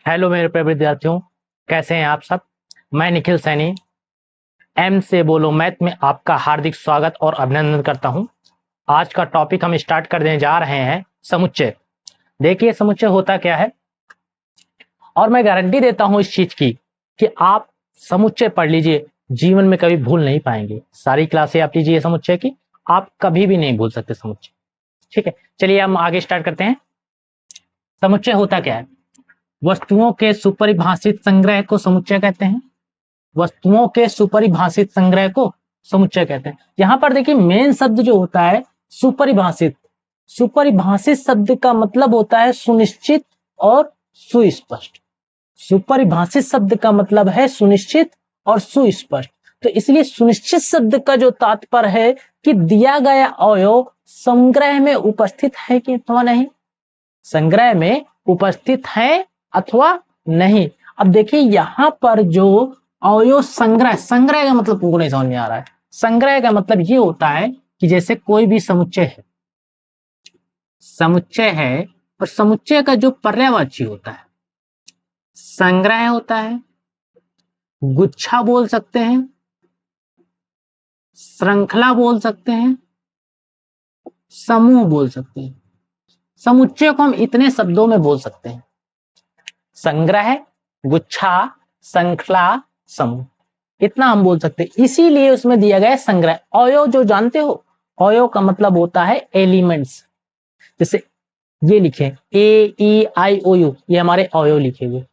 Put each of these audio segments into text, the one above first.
Hello मेरे प्रिय विद्यार्थियों, कैसे हैं आप सब। मैं निखिल सैनी एम से बोलो मैथ में आपका हार्दिक स्वागत और अभिनंदन करता हूं। आज का टॉपिक हम स्टार्ट करने जा रहे हैं समुच्चय। देखिए समुच्चय होता क्या है और मैं गारंटी देता हूं इस चीज की कि आप समुच्चय पढ़ लीजिए, जीवन में कभी भूल नहीं पाएंगे। सारी क्लासें आप लीजिए समुच्चय की, आप कभी भी नहीं भूल सकते समुच्चय। ठीक है, चलिए हम आगे स्टार्ट करते हैं। समुच्चय होता क्या है? वस्तुओं के सुपरिभाषित संग्रह को समुच्चय कहते हैं। वस्तुओं के सुपरिभाषित संग्रह को समुच्चय कहते हैं। यहां पर देखिए मेन शब्द जो होता है सुपरिभाषित। सुपरिभाषित शब्द का मतलब होता है सुनिश्चित और सुस्पष्ट। सुपरिभाषित शब्द का मतलब है सुनिश्चित और सुस्पष्ट। तो इसलिए सुनिश्चित शब्द का जो तात्पर्य है कि दिया गया अवयव संग्रह में उपस्थित है कि अथवा नहीं, संग्रह में उपस्थित है अथवा नहीं। अब देखिए यहां पर जो अवयव संग्रह, संग्रह का मतलब तुमको नहीं समझ में आ रहा है। संग्रह का मतलब ये होता है कि जैसे कोई भी समुच्चय है, समुच्चय है और समुच्चय का जो पर्यायवाची होता है, संग्रह होता है, गुच्छा बोल सकते हैं, श्रृंखला बोल सकते हैं, समूह बोल सकते हैं। समुच्चय को हम इतने शब्दों में बोल सकते हैं: संग्रह, गुच्छा, श्रृंखला, समूह। इतना हम बोल सकते हैं। इसीलिए उसमें दिया गया संग्रह। अवयव जो जानते हो, अवयव का मतलब होता है एलिमेंट्स। जैसे ये लिखे AEIOU, ये हमारे अवयव लिखे हुए।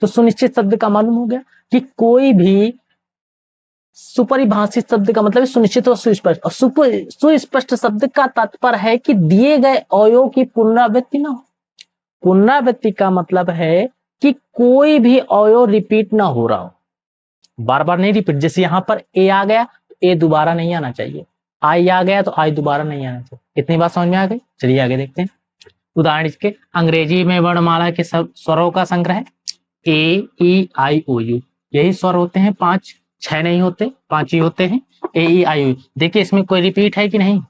तो सुनिश्चित शब्द का मालूम हो गया कि कोई भी सुपरिभाषित शब्द का मतलब है सुनिश्चित और सुस्पष्ट। और सुस्पष्ट शब्द का तात्पर्य है कि दिए गए अवयव की पुनरावृत्ति ना हो। पुनरावृत्ति का मतलब है कि कोई भी अवयव रिपीट ना हो रहा हो, बार बार नहीं रिपीट। जैसे यहां पर ए आ गया तो ए दोबारा नहीं आना चाहिए, आई आ गया तो आई दोबारा नहीं आना चाहिए। इतनी बात समझ में आ गई। चलिए आगे देखते हैं उदाहरण इसके। अंग्रेजी में वर्णमाला के सब स्वरों का संग्रह AEIOU। यही स्वर होते हैं, 5 6 नहीं होते, 5 ही होते हैं। AEIOU। देखिए इसमें कोई रिपीट है कि नहीं,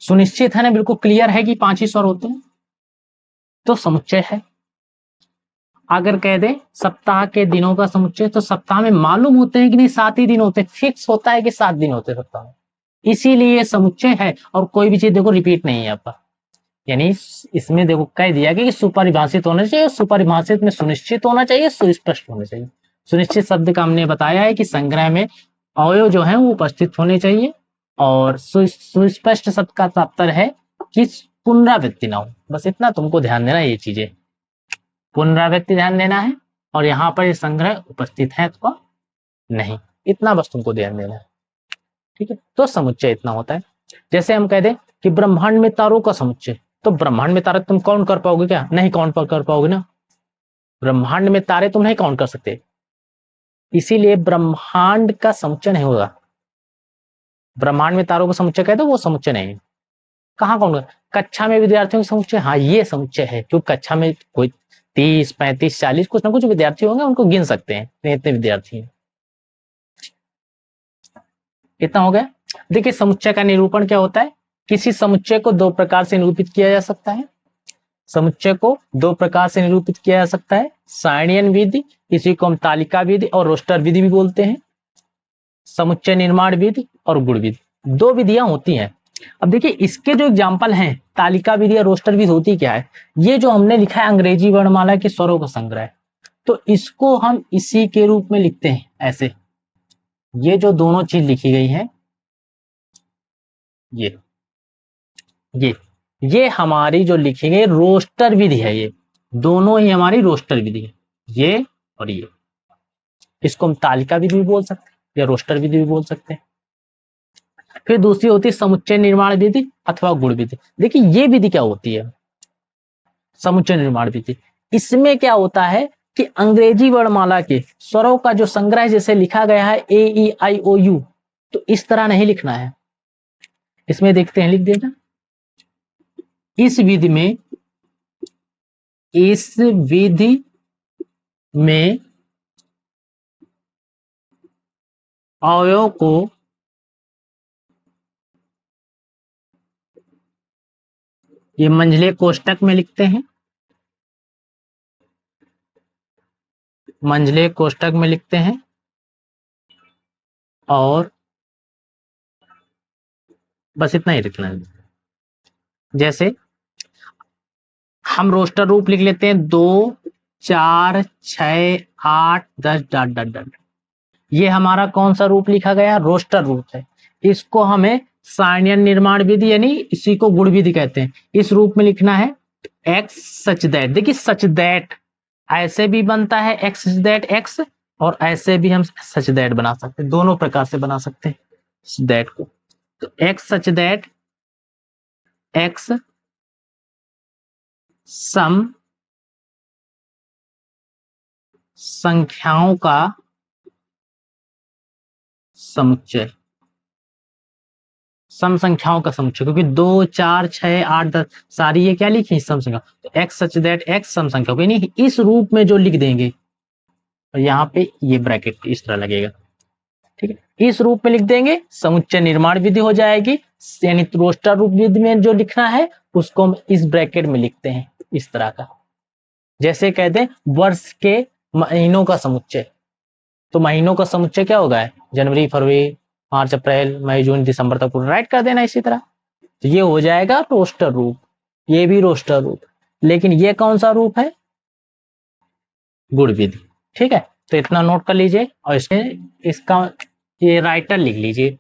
सुनिश्चित है ना, बिल्कुल क्लियर है कि 5 ही स्वर होते हैं, तो समुच्चय है। अगर कह दे सप्ताह के दिनों का समुच्चय, तो सप्ताह में मालूम होते हैं कि नहीं 7 ही दिन होते हैं, फिक्स होता है कि 7 दिन होते हैं सप्ताह में, इसीलिए समुच्चय है। और कोई भी चीज देखो रिपीट नहीं है आपका, यानी इसमें देखो कह दिया कि सुपरिभाषित होना चाहिए, सुपरिभाषित में सुनिश्चित होना चाहिए, सुस्पष्ट होना चाहिए। सुनिश्चित शब्द का हमने बताया है कि संग्रह में अवयव जो है वो उपस्थित होने चाहिए, और सुस्पष्ट शब्द का तात्पर्य है कि पुनरावृत्ति ना हो। बस इतना तुमको ध्यान देना, ये चीजें पुनरावृत्ति ध्यान देना है, और यहाँ पर ये संग्रह उपस्थित है अथवा नहीं, इतना बस तुमको ध्यान देना है। ठीक है, तो समुच्चय इतना होता है। जैसे हम कह दें कि ब्रह्मांड में तारों का समुच्चय, तो ब्रह्मांड में तारे तुम काउंट कर पाओगे क्या? नहीं काउंट कर पाओगे ना, ब्रह्मांड में तारे तुम नहीं काउंट कर सकते, इसीलिए ब्रह्मांड का समुच्चय नहीं होगा। ब्रह्मांड में तारों का समुच्चय कहते वो समुच्चय नहीं है। कहाँ काउंट कर? कक्षा में विद्यार्थियों का समुच्चय, हाँ ये समुच्चय है, क्योंकि कक्षा में कोई 30 35 40 कुछ ना कुछ विद्यार्थी होंगे, उनको गिन सकते हैं, इतने विद्यार्थी हैं। इतना हो गया। देखिए समुच्चय का निरूपण क्या होता है। किसी समुच्चय को दो प्रकार से निरूपित किया जा सकता है। समुच्चय को दो प्रकार से निरूपित किया जा सकता है: सारणियन विधि, इसी को हम तालिका विधि और रोस्टर विधि भी बोलते हैं। समुच्चय निर्माण विधि और गुण विधि, दो विधियां होती हैं। अब देखिए इसके जो एग्जाम्पल हैं, तालिका विधि और रोस्टर विधि होती क्या है। ये जो हमने लिखा है अंग्रेजी वर्णमाला के स्वरों का संग्रह, तो इसको हम इसी के रूप में लिखते हैं ऐसे। ये जो दोनों चीज लिखी गई है, ये ये ये हमारी जो लिखी गई रोस्टर विधि है। ये दोनों ही हमारी रोस्टर विधि है, ये और ये। इसको हम तालिका विधि भी बोल सकते हैं या रोस्टर विधि भी बोल सकते हैं। फिर दूसरी होती है समुच्चय निर्माण विधि अथवा गुण विधि। देखिए ये विधि क्या होती है, समुच्चय निर्माण विधि। इसमें क्या होता है कि अंग्रेजी वर्णमाला के स्वरों का जो संग्रह जैसे लिखा गया है AEIOU, तो इस तरह नहीं लिखना है। इसमें देखते हैं, लिख देना इस विधि में, इस विधि में अवयव को ये मंझले कोष्टक में लिखते हैं। मंझले कोष्टक में लिखते हैं और बस इतना ही लिखना है। जैसे हम रोस्टर रूप लिख लेते हैं 2 4 6 8 10 डॉट डॉट डॉट। ये हमारा कौन सा रूप लिखा गया? रोस्टर रूप है। इसको हमें सारणिक निर्माण विधि यानी इसी को गुण विधि कहते हैं। इस रूप में लिखना है एक्स सच दैट। देखिए सच दैट ऐसे भी बनता है एक्स सच दैट एक्स, और ऐसे भी हम सच दैट बना सकते हैं, दोनों प्रकार से बना सकते हैं दैट को। तो एक्स सच दैट एक्स सम संख्याओं का समुच्चय, सम संख्याओं का समुच्चय, क्योंकि 2 4 6 8 10 सारी ये क्या लिखी सम संख्या। तो एक्स सच दैट एक्स सम संख्या, यानी इस रूप में जो लिख देंगे, और यहाँ पे ये ब्रैकेट इस तरह लगेगा, ठीक है। इस रूप में लिख देंगे, समुच्चय निर्माण विधि हो जाएगी, यानी रोस्टर रूप विधि में जो लिखना है उसको हम इस ब्रैकेट में लिखते हैं इस तरह का। जैसे कहते हैं वर्ष के महीनों का समुच्चय, तो महीनों का समुच्चय क्या होगा? जनवरी फरवरी मार्च अप्रैल मई जून दिसंबर तक पूरा राइट कर देना इसी तरह। तो ये हो जाएगा रोस्टर रूप, ये भी रोस्टर रूप। लेकिन ये कौन सा रूप है? गुण विधि, ठीक है। तो इतना नोट कर लीजिए और इसका ये राइटर लिख लीजिए।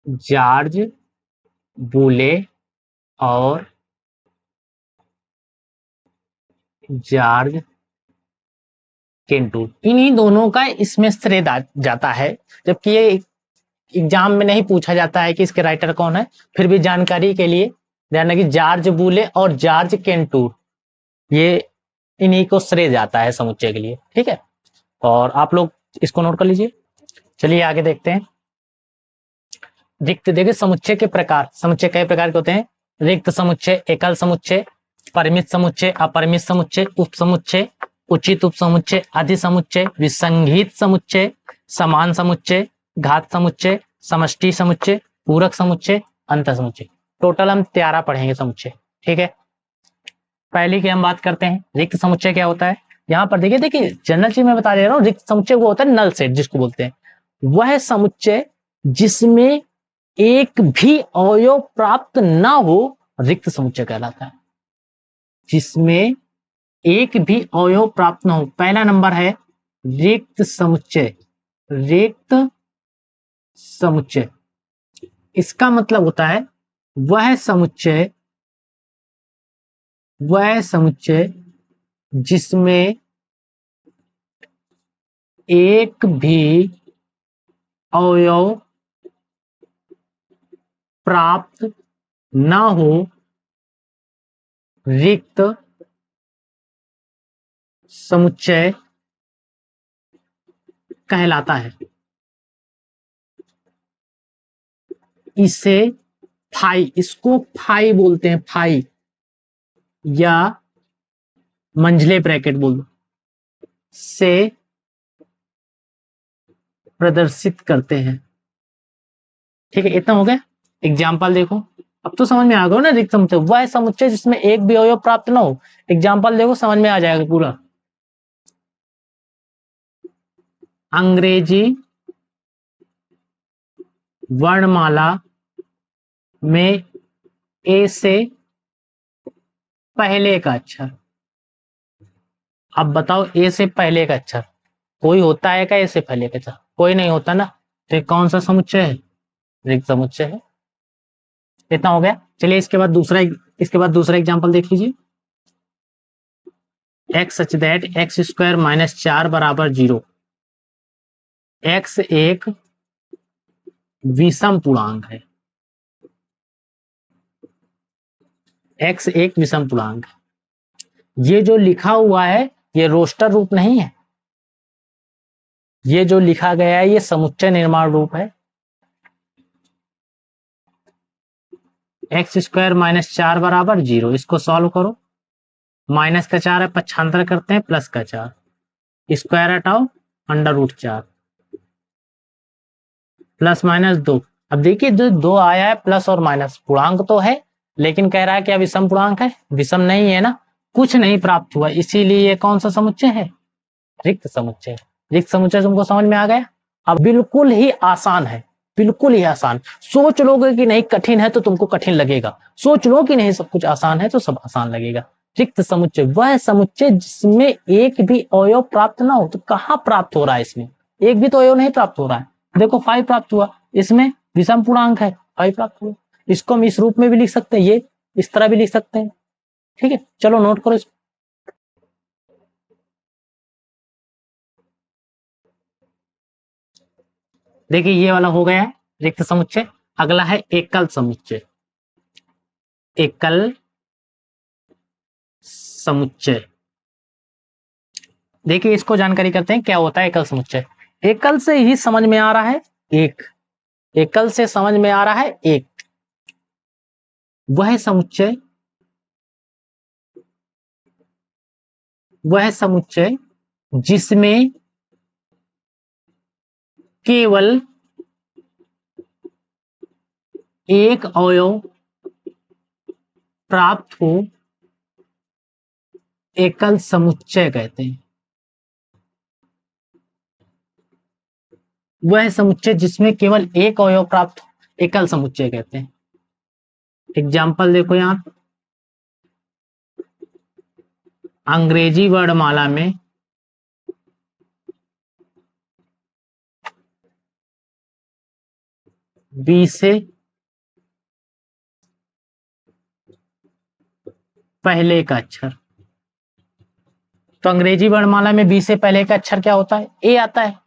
जॉर्ज बूले और जॉर्ज केंटू, इन्हीं दोनों का इसमें श्रेय जाता है। जबकि ये एग्जाम में नहीं पूछा जाता है कि इसके राइटर कौन है, फिर भी जानकारी के लिए ध्यान रखिए जॉर्ज बूले और जॉर्ज केंटू, ये इन्हीं को श्रेय जाता है समुच्चय के लिए, ठीक है। और आप लोग इसको नोट कर लीजिए। चलिए आगे देखते हैं। रिक्त, देखिए समुच्चय के प्रकार, समुच्चय कई प्रकार के होते हैं। रिक्त समुच्चय, एकल समुच्चय, परिमित समुच्चय, अपरिमित समुच्चय, उप समुच्चय, उचित उप समुच्चय, अधि समुच्चय, विसंगीत समुच्चय, समान समुच्चय, घात समुच्चय, समष्टि समुच्चय, पूरक समुच्चय, अंत समुच्चय। टोटल हम 13 पढ़ेंगे समुच्चय, ठीक है। पहले की हम बात करते हैं, रिक्त समुच्चय क्या होता है। यहाँ पर देखिए जनरल चीज मैं बता दे रहा हूँ, रिक्त समुच्चय वो होता है नल सेट जिसको बोलते हैं, वह समुच्चय जिसमें एक भी अवयव प्राप्त ना हो रिक्त समुच्चय कहलाता है। जिसमें एक भी अवयव प्राप्त ना हो, पहला नंबर है रिक्त समुच्चय। रिक्त समुच्चय इसका मतलब होता है वह समुच्चय जिसमें एक भी अवयव प्राप्त ना हो रिक्त समुच्चय कहलाता है। इसे फाई, इसको फाई बोलते हैं, फाई या मंझले ब्रैकेट बोल दो, से प्रदर्शित करते हैं, ठीक है। इतना हो गया। एग्जाम्पल देखो, अब तो समझ में आ गया ना। रिक्त समुच्चय वह समुच्चय जिसमें एक भी अवयव प्राप्त ना हो। एग्जाम्पल देखो समझ में आ जाएगा पूरा। अंग्रेजी वर्णमाला में ए से पहले का अक्षर। अब बताओ ए से पहले का अक्षर कोई होता है क्या? ए से पहले का अक्षर कोई नहीं होता ना, तो कौन सा समुच्चय है? रिक्त समुच्चय है। इतना हो गया। चलिए इसके बाद दूसरा एग्जांपल देख लीजिए। X such that x square minus 4 बराबर 0। एक्स एक विषम पूर्णांक है। एक्स एक विषम पूर्णांक है। ये जो लिखा हुआ है ये रोस्टर रूप नहीं है, ये जो लिखा गया है ये समुच्चय निर्माण रूप है। एक्स स्क्वायर माइनस 4 बराबर 0, इसको सॉल्व करो। माइनस का 4 है, पक्षांतर करते हैं, प्लस का 4, स्क्वायर हटाओ, अंडर रूट 4 प्लस माइनस 2। अब देखिए जो 2 आया है प्लस और माइनस, पूर्णांक तो है लेकिन कह रहा है क्या विषम पूर्णांक है? विषम नहीं है ना, कुछ नहीं प्राप्त हुआ, इसीलिए ये कौन सा समुच्चय है? रिक्त समुच्चय। रिक्त समुच्चय तुमको समझ में आ गया? अब बिल्कुल ही आसान है, बिल्कुल ही आसान। सोच लोगे कि नहीं कठिन है तो तुमको कठिन लगेगा, सोच लो कि नहीं सब कुछ आसान है तो सब आसान लगेगा। रिक्त समुच्चय वह समुच्चय जिसमें एक भी अवयव प्राप्त ना हो। तो कहाँ प्राप्त हो रहा है? इसमें एक भी तो अवयव नहीं प्राप्त हो रहा है। देखो 5 प्राप्त हुआ, इसमें विषम पूर्णांक है 5 प्राप्त हुआ। इसको हम इस रूप में भी लिख सकते हैं, ये इस तरह भी लिख सकते हैं। ठीक है, चलो नोट करो इसको। देखिए ये वाला हो गया है रिक्त समुच्चय। अगला है एकल समुच्चय। एकल समुच्चय, देखिए इसको जानकारी करते हैं क्या होता है एकल समुच्चय। एकल से ही समझ में आ रहा है एक, एकल से समझ में आ रहा है एक। वह समुच्चय, वह समुच्चय जिसमें केवल एक अवयव प्राप्त हो, एकल समुच्चय कहते हैं। वह समुच्चय जिसमें केवल एक अवयव प्राप्त हो, एकल समुच्चय कहते हैं। एग्जाम्पल देखो यहां, अंग्रेजी वर्णमाला में बी से पहले का अक्षर, तो अंग्रेजी वर्णमाला में बी से पहले का अक्षर क्या होता है? ए आता है।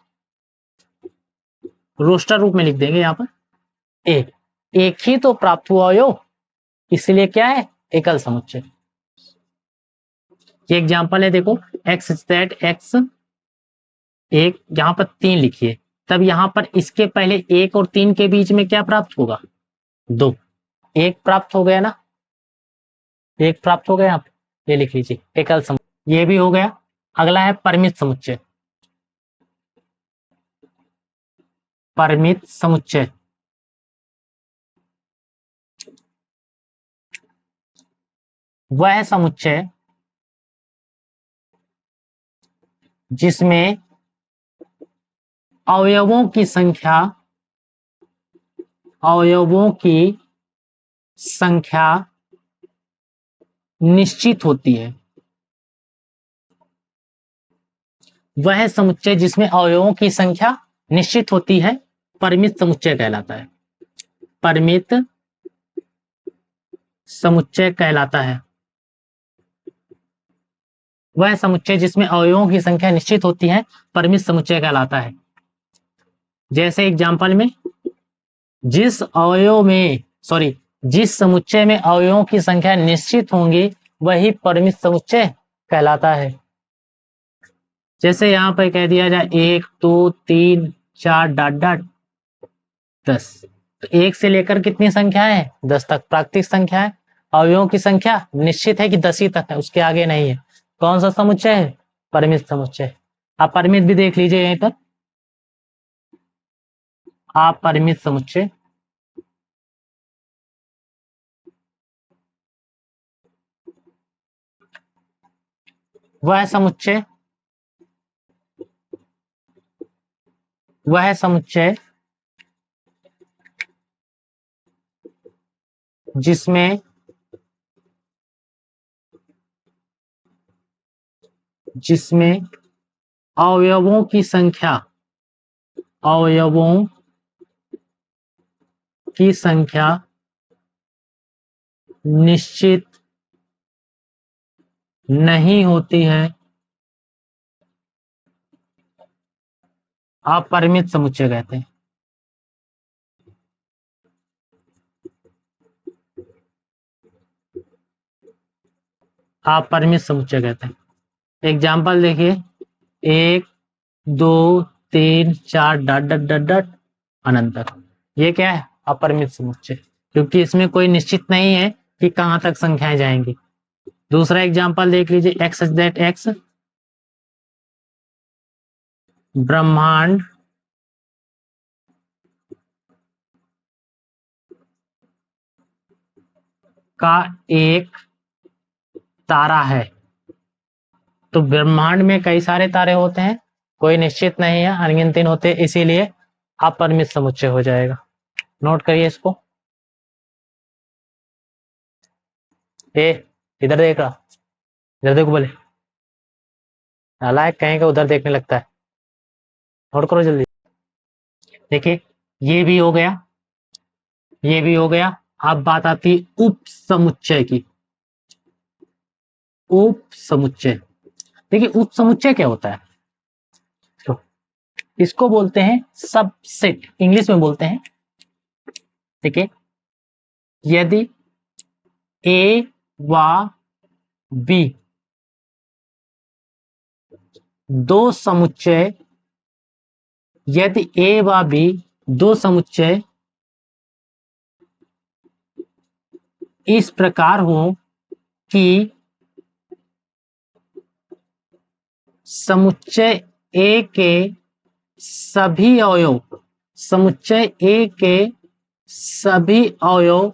रोस्टर रूप में लिख देंगे यहां पर ए। एक ही तो प्राप्त हुआ अवयव, इसलिए क्या है? एकल समुच्चय। ये एग्जांपल है देखो, एक्स दैट एक्स, एक यहां पर 3 लिखिए, तब यहां पर इसके पहले 1 और 3 के बीच में क्या प्राप्त होगा? 2। एक प्राप्त हो गया ना, एक प्राप्त हो गया। आप ये लिख लीजिए एकल समुच्चय, ये भी हो गया। अगला है परिमित समुच्चय। परिमित समुच्चय, वह समुच्चय जिसमें अवयवों की संख्या, अवयवों की संख्या निश्चित होती है। वह समुच्चय जिसमें अवयवों की संख्या निश्चित होती है परिमित समुच्चय कहलाता है। परिमित समुच्चय कहलाता है। वह समुच्चय जिसमें अवयवों की संख्या निश्चित होती है परिमित समुच्चय कहलाता है। जैसे एग्जांपल में, जिस अवयव में जिस समुच्चय में अवयवों की संख्या निश्चित होंगी वही परिमित समुच्चय कहलाता है। जैसे यहां पर कह दिया जाए 1 2 3 4 डॉट डॉट 10, तो 1 से लेकर कितनी संख्या है? 10 तक प्राकृतिक संख्या है। अवयवों की संख्या निश्चित है कि 10 ही तक है, उसके आगे नहीं है। कौन सा समुच्चय है? परिमित समुच्चय। आप परिमित भी देख लीजिए यहीं पर, आप परिमित समुच्चय, वह समुच्चय, वह समुच्चय जिसमें जिसमें अवयवों की संख्या, अवयवों की संख्या निश्चित नहीं होती है, अपरिमित समुच्चय कहते हैं। अपरिमित समुच्चय कहते हैं। एग्जाम्पल देखिए 1 2 3 4 डॉट डॉट डॉट डॉट अनंत तक, ये क्या है? अपरिमित समुच्चय, क्योंकि इसमें कोई निश्चित नहीं है कि कहां तक संख्याएं जाएंगी। दूसरा एग्जाम्पल देख लीजिए, एक्स दैट एक्स, ब्रह्मांड का एक तारा है। तो ब्रह्मांड में कई सारे तारे होते हैं, कोई निश्चित नहीं है, अनगिनत होते हैं, इसीलिए अपरिमित समुच्चय हो जाएगा। नोट करिए इसको। ए इधर देख रहा, इधर देखो बोले, नालायक कहीं का उधर देखने लगता है। नोट करो जल्दी। देखिए ये भी हो गया, ये भी हो गया। अब बात आती है उप समुच्चय की। उप समुच्चय, देखिए उप समुच्चय क्या होता है, तो इसको बोलते हैं सबसेट, इंग्लिश में बोलते हैं। देखिए यदि ए व बी दो समुच्चय, यदि ए व बी दो समुच्चय इस प्रकार हो कि समुच्चय ए के सभी अवयव, समुच्चय ए के सभी अवयव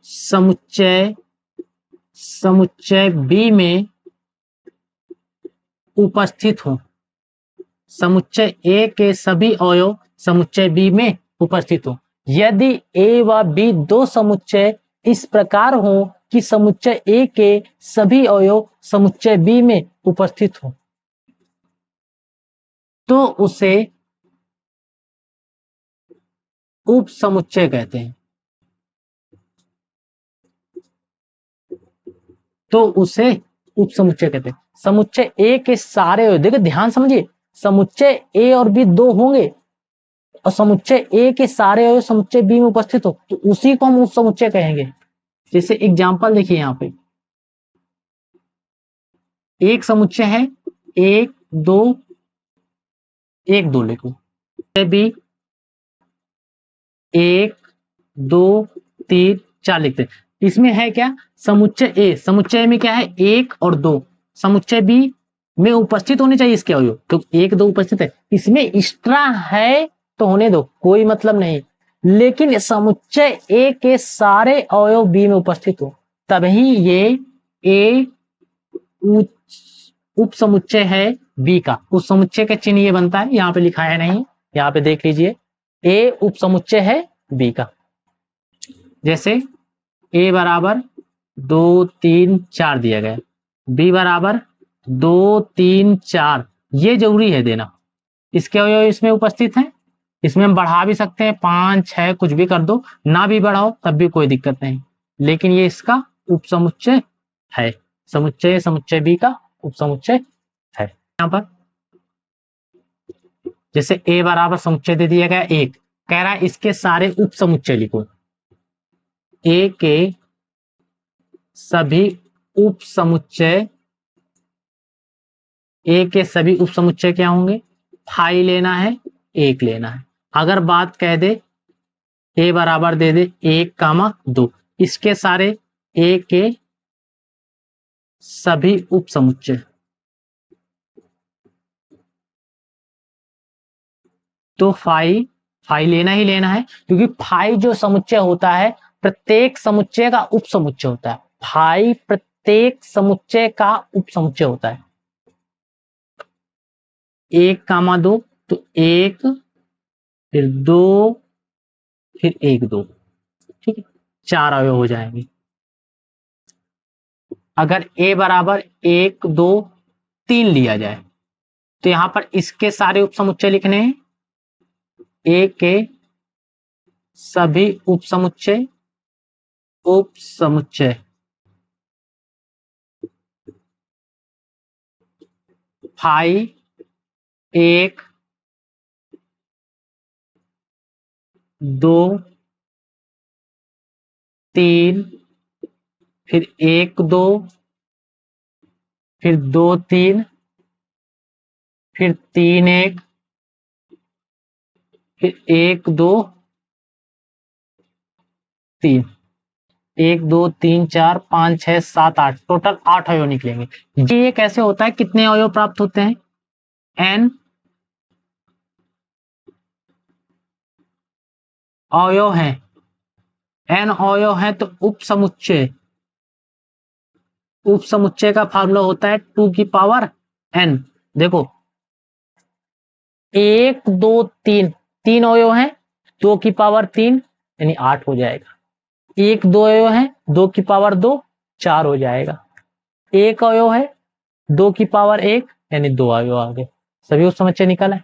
समुच्चय बी में उपस्थित हो, समुच्चय ए के सभी अवयव समुच्चय बी में उपस्थित हो। यदि ए व बी दो समुच्चय इस प्रकार हो कि समुच्चय ए के सभी अवयव समुच्चय बी में उपस्थित हो, तो उसे उप समुच्चय कहते हैं। तो उसे उप समुच्चय कहते हैं। समुच्चय ए के सारे अवयव, देखो ध्यान समझिए, समुच्चय ए और बी दो होंगे और समुच्चय ए के सारे अवयव समुच्चय बी में उपस्थित हो, तो उसी को हम उप समुच्चय कहेंगे। जैसे एग्जांपल देखिए, यहाँ पे एक समुच्चय है, एक दो लिखो, बी एक दो तीन चार लिखते हैं। इसमें है क्या, समुच्चय ए, समुच्चय में क्या है, एक और दो, समुच्चय बी में उपस्थित होने चाहिए इसके अवयव, तो एक दो उपस्थित है, इसमें एक्स्ट्रा है तो होने दो, कोई मतलब नहीं, लेकिन समुच्चय ए के सारे अवयव बी में उपस्थित हो, तभी ये ए उप समुच्चय है बी का। उप समुच्चय का चिन्ह ये बनता है, यहाँ पे लिखा है नहीं, यहाँ पे देख लीजिए, ए उप समुच्चय है बी का। जैसे ए बराबर 2 3 4 दिया गया, बी बराबर 2 3 4, ये जरूरी है देना, इसके अवयव इसमें उपस्थित हैं। इसमें हम बढ़ा भी सकते हैं, 5 6 कुछ भी कर दो, ना भी बढ़ाओ तब भी कोई दिक्कत नहीं, लेकिन ये इसका उप समुच्चय है, समुच्चय बी का उप समुच्चय है। यहाँ पर जैसे ए बराबर समुच्चय दे दिया गया एक, कह रहा है इसके सारे उप समुच्चय लिखो, ए के सभी उप समुच्चय, ए के सभी उप समुच्चय क्या होंगे, फाई लेना है, एक लेना है। अगर बात कह दे ए बराबर दे दे 1 कामा 2, इसके सारे ए के सभी उप समुच्चय, तो फाई लेना ही लेना है, क्योंकि फाई जो समुच्चय होता है प्रत्येक समुच्चय का उप समुच्चय होता है, फाई प्रत्येक समुच्चय का उप समुच्चय होता है। 1 कामा 2, तो 1 फिर 2 फिर 1 2, ठीक है, 4 अवयव हो जाएंगे। अगर ए बराबर 1 2 3 लिया जाए, तो यहां पर इसके सारे उप समुच्चय लिखने हैं, ए के सभी उप समुच्चय फाई 1 2 3 फिर 1 2 फिर 2 3 फिर 3 1 फिर 1 2 3, 1 2 3 4 5 6 7 8, टोटल 8 अवयव निकलेंगे। ये कैसे होता है, कितने अवयव प्राप्त होते हैं, n अवयव है, n अवयव है तो उप समुच्चय उप समुच्चय का फार्मूला होता है 2 की पावर n। देखो 1 2 3 तीन अवयव हैं, 2 की पावर 3 यानी 8 हो जाएगा। 1 2 अवयव है, 2 की पावर 2 4 हो जाएगा। एक अवयव है, 2 की पावर 1 यानी 2 अवयव आ गए। सभी उप समुच्चय निकल है।